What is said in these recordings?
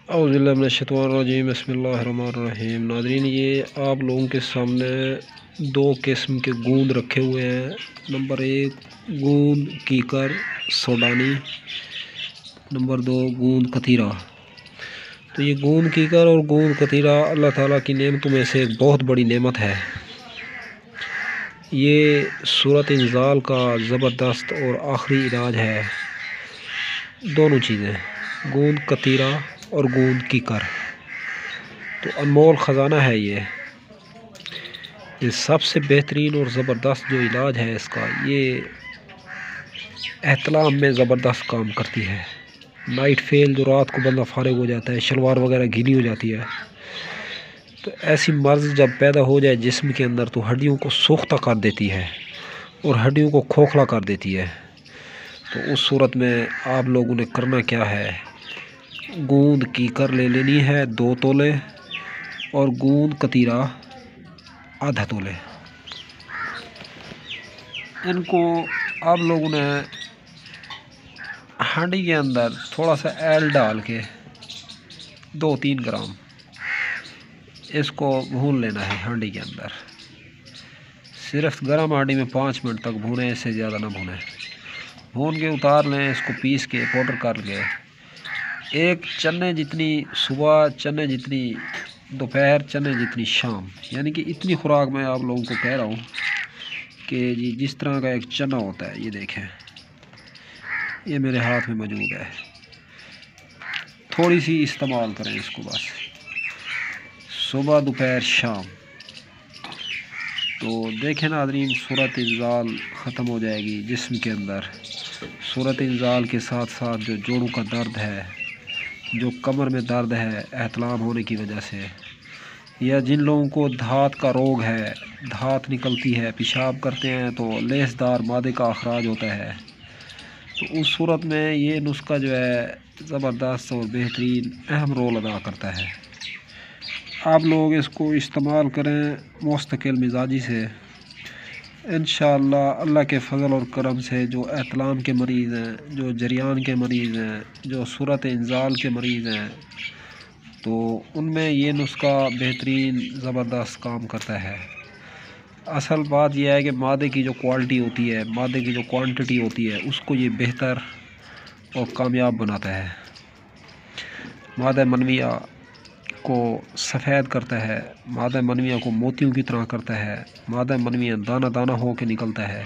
औज़ुबिल्लाहि बिस्मिल्लाहिर्रहमानिर्रहीम। नाज़रीन, ये आप लोगों के सामने दो किस्म के गूंद रखे हुए हैं। नंबर एक गूंद कीकर सोडानी, नंबर दो गूंद कतीरा। तो ये गूंद कीकर और गूंद कतीरा अल्लाह ताला की नेमतों में से एक बहुत बड़ी नेमत है। ये सूरत इंज़ाल का ज़बरदस्त और आखिरी इलाज है। दोनों चीज़ें, गूंद कतीरा और गूंद कीकर, तो अनमोल ख़जाना है। ये सबसे बेहतरीन और ज़बरदस्त जो इलाज है इसका, ये एहतलाम में ज़बरदस्त काम करती है। नाइट फेल, जो रात को बंदा फारिग हो जाता है, शलवार वगैरह गीली हो जाती है, तो ऐसी मर्ज़ जब पैदा हो जाए जिस्म के अंदर, तो हड्डियों को सोख्ता कर देती है और हड्डियों को खोखला कर देती है। तो उस सूरत में आप लोगों ने करना क्या है, गूंद कीकर ले लेनी है 2 तोले और गूंद कतीरा आधा तोले। इनको आप लोगों ने हांडी के अंदर थोड़ा सा एल डाल के 2-3 ग्राम इसको भून लेना है। हांडी के अंदर सिर्फ गर्म हांडी में 5 मिनट तक भूनें, इससे ज़्यादा ना भूनें। भून के उतार लें, इसको पीस के पाउडर कर के एक चने जितनी सुबह, चने जितनी दोपहर, चने जितनी शाम, यानी कि इतनी खुराक मैं आप लोगों को कह रहा हूँ कि जी जिस तरह का एक चना होता है, ये देखें, ये मेरे हाथ में मौजूद है। थोड़ी सी इस्तेमाल करें इसको, बस सुबह दोपहर शाम। तो देखें नाज़रीन, सूरत इंज़ाल ख़त्म हो जाएगी जिस्म के अंदर। सूरत इंज़ाल के साथ साथ जो जोड़ों का दर्द है, जो कमर में दर्द है एहतलाम होने की वजह से, या जिन लोगों को धात का रोग है, धात निकलती है, पेशाब करते हैं तो लेसदार मादे का अखराज होता है, तो उस सूरत में ये नुस्खा जो है ज़बरदस्त और बेहतरीन अहम रोल अदा करता है। आप लोग इसको इस्तेमाल करें मुस्तकिल मिजाजी से। इंशाअल्लाह अल्लाह के फ़ज़ल और करम से जो एहतलाम के मरीज़ हैं, जो जरियान के मरीज़ हैं, जो सूरत इंज़ाल के मरीज़ हैं, तो उनमें ये नुस्खा बेहतरीन ज़बरदस्त काम करता है। असल बात यह है कि मादे की जो क्वालिटी होती है, मादे की जो क्वांटिटी होती है, उसको ये बेहतर और कामयाब बनाता है। मादा मनविया को सफ़ेद करता है, मादा मनविया को मोतियों की तरह करता है, मादा मनविया दाना दाना हो के निकलता है,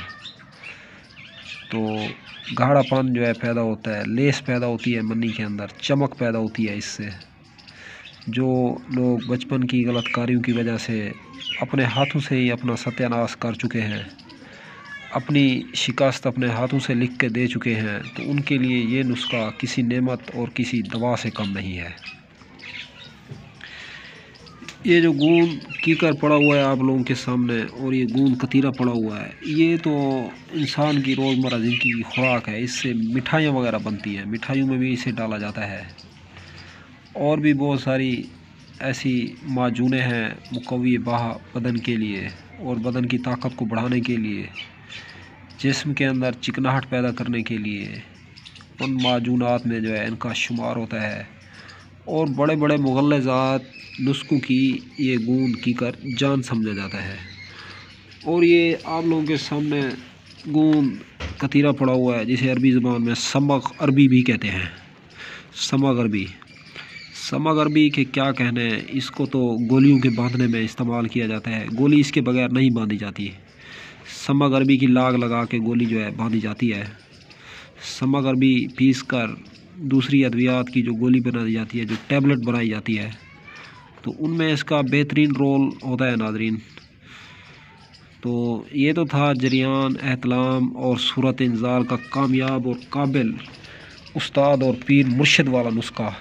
तो गाढ़ापन जो है पैदा होता है, लेस पैदा होती है मन्नी के अंदर, चमक पैदा होती है। इससे जो लोग बचपन की गलतकारियों की वजह से अपने हाथों से ही अपना सत्यानाश कर चुके हैं, अपनी शिकस्त अपने हाथों से लिख के दे चुके हैं, तो उनके लिए ये नुस्खा किसी नेमत और किसी दवा से कम नहीं है। ये जो गूंद कीकर पड़ा हुआ है आप लोगों के सामने, और ये गूंद कतीरा पड़ा हुआ है, ये तो इंसान की रोज़मर्रा ज़िंदगी की खुराक है। इससे मिठाइयाँ वगैरह बनती हैं, मिठाइयों में भी इसे डाला जाता है। और भी बहुत सारी ऐसी माजूनें हैं मुकव्वी बाह बदन के लिए और बदन की ताकत को बढ़ाने के लिए, जिस्म के अंदर चिकनाहट पैदा करने के लिए, उन माजूनात में जो है इनका शुमार होता है। और बड़े बड़े मुग़ल्लिज़ात नुस्खों की ये गूंद कीकर जान समझा जाता है। और ये आप लोगों के सामने गूंद कतीरा पड़ा हुआ है, जिसे अरबी ज़बान में समग अरबी भी कहते हैं। समग अरबी, समग अरबी के क्या कहने हैं, इसको तो गोलियों के बांधने में इस्तेमाल किया जाता है। गोली इसके बगैर नहीं बांधी जाती। समग अरबी की लाग लगा के गोली जो है बांधी जाती है। समग अरबी पीस कर दूसरी अद्वियात की जो गोली बनाई जाती है, जो टैबलेट बनाई जाती है, तो उनमें इसका बेहतरीन रोल होता है नाज़रीन। तो ये तो था जरियान, एहतलाम और सूरत इंज़ाल का कामयाब और काबिल उस्ताद और पीर मुर्शिद वाला नुस्खा,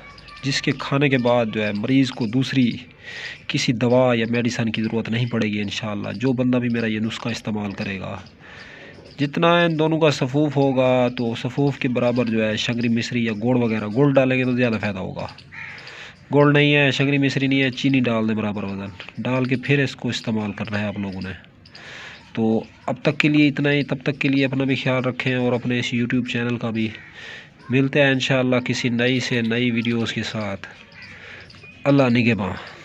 जिसके खाने के बाद जो है मरीज़ को दूसरी किसी दवा या मेडिसन की ज़रूरत नहीं पड़ेगी इंशाअल्लाह। जो बंदा भी मेरा ये नुस्खा इस्तेमाल करेगा, जितना इन दोनों का सफ़ूफ होगा, तो सफ़ूफ के बराबर जो है शंगरी मिश्री या गुड़ वगैरह, गुड़ डालेंगे तो ज़्यादा फ़ायदा होगा। गुड़ नहीं है, शंगरी मिश्री नहीं है, चीनी डाल दें बराबर वज़न डाल के, फिर इसको इस्तेमाल करना है आप लोगों ने। तो अब तक के लिए इतना ही। तब तक के लिए अपना भी ख्याल रखें और अपने इस यूट्यूब चैनल का भी। मिलते हैं इंशाअल्लाह किसी नई से नई वीडियोज़ के साथ। अल्लाह निगहबान।